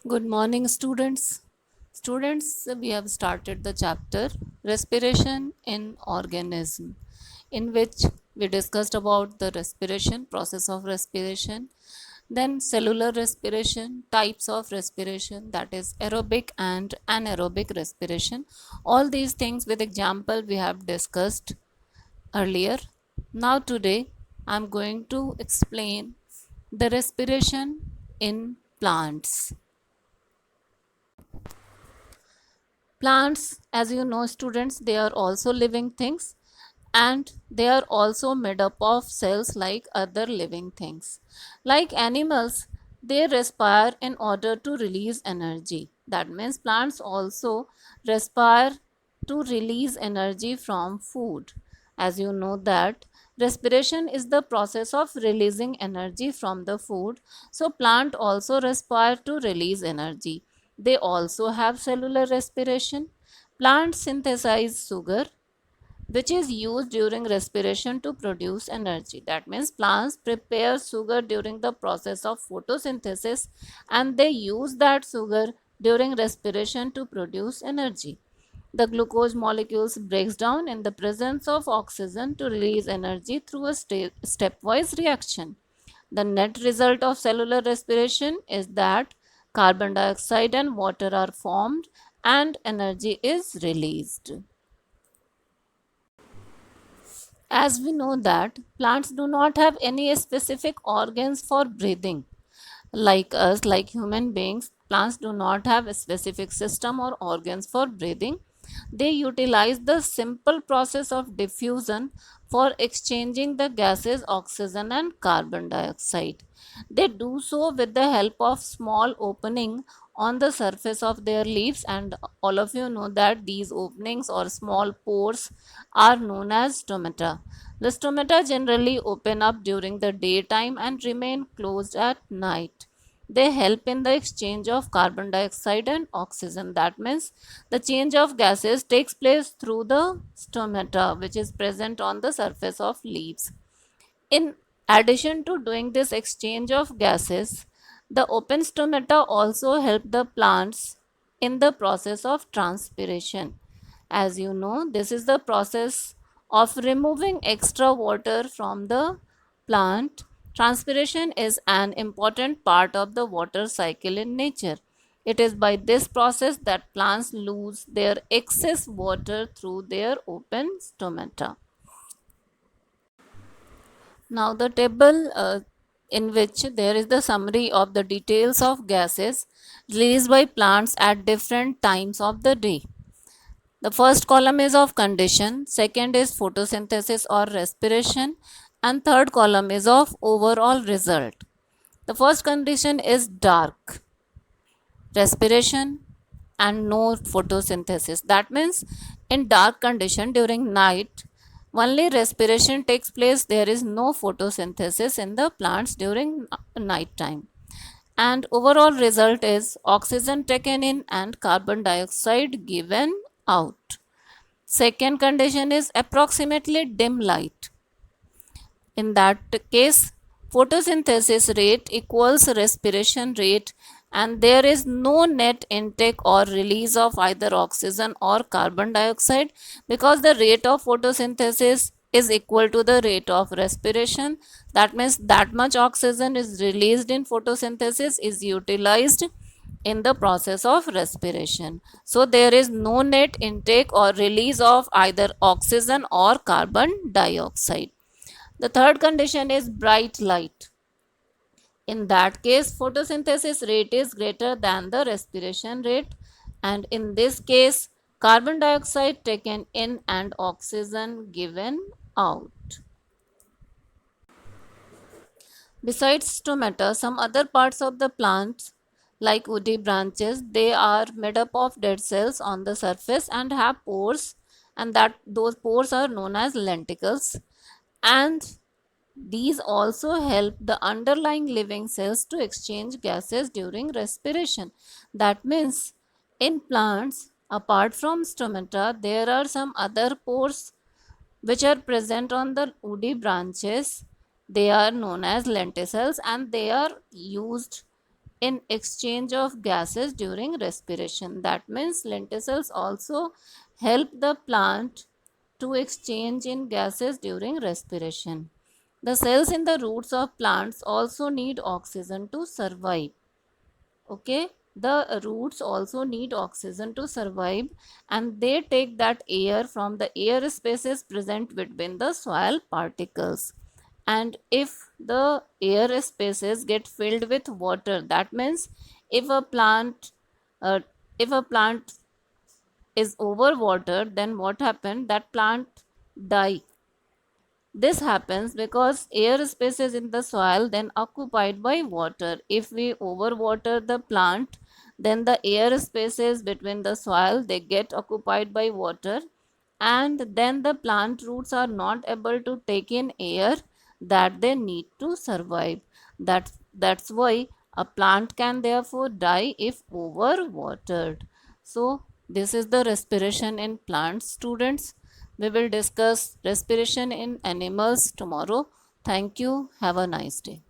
Good morning, students. Students, we have started the chapter Respiration in Organism, in which we discussed about the respiration, process of respiration, then cellular respiration, types of respiration, that is aerobic and anaerobic respiration. All these things with example we have discussed earlier. Now today I am going to explain the respiration in plants. Plants, as you know, students, they are also living things and they are also made up of cells like other living things. Like animals, they respire in order to release energy. That means plants also respire to release energy from food. As you know that respiration is the process of releasing energy from the food. So plant also respire to release energy. They also have cellular respiration. Plants synthesize sugar, which is used during respiration to produce energy. That means plants prepare sugar during the process of photosynthesis and they use that sugar during respiration to produce energy. The glucose molecules breaks down in the presence of oxygen to release energy through a stepwise reaction. The net result of cellular respiration is that carbon dioxide and water are formed and energy is released. As we know that plants do not have any specific organs for breathing. Like us, like human beings, plants do not have a specific system or organs for breathing. They utilize the simple process of diffusion for exchanging the gases oxygen and carbon dioxide. They do so with the help of small opening on the surface of their leaves, and all of you know that these openings or small pores are known as stomata. The stomata generally open up during the daytime and remain closed at night. They help in the exchange of carbon dioxide and oxygen. That means the change of gases takes place through the stomata, which is present on the surface of leaves. In addition to doing this exchange of gases, the open stomata also help the plants in the process of transpiration. As you know, this is the process of removing extra water from the plant. Transpiration is an important part of the water cycle in nature. It is by this process that plants lose their excess water through their open stomata. Now the table in which there is the summary of the details of gases released by plants at different times of the day. The first column is of condition, second is photosynthesis or respiration, and third column is of overall result. The first condition is dark, respiration, and no photosynthesis. That means in dark condition during night, only respiration takes place. There is no photosynthesis in the plants during night time. And overall result is oxygen taken in and carbon dioxide given out. Second condition is approximately dim light. In that case, photosynthesis rate equals respiration rate and there is no net intake or release of either oxygen or carbon dioxide because the rate of photosynthesis is equal to the rate of respiration. That means that much oxygen is released in photosynthesis is utilized in the process of respiration. So there is no net intake or release of either oxygen or carbon dioxide. The third condition is bright light. In that case, photosynthesis rate is greater than the respiration rate, and in this case, carbon dioxide taken in and oxygen given out. Besides stomata, some other parts of the plant, like woody branches, they are made up of dead cells on the surface and have pores, and that those pores are known as lenticles. And these also help the underlying living cells to exchange gases during respiration. That means in plants, apart from stomata, there are some other pores which are present on the woody branches. They are known as lenticels and they are used in exchange of gases during respiration. That means lenticels also help the plant to exchange in gases during respiration. The cells in the roots of plants also need oxygen to survive. Okay, the roots also need oxygen to survive, and they take that air from the air spaces present between the soil particles. And if the air spaces get filled with water, that means if a plant uh, if a plant is overwatered, then what happened, that plant die. This happens because air spaces in the soil then occupied by water. If we overwater the plant, then the air spaces between the soil they get occupied by water, and then the plant roots are not able to take in air that they need to survive. That's why a plant can therefore die if overwatered. So this is the respiration in plants, students. We will discuss respiration in animals tomorrow. Thank you. Have a nice day.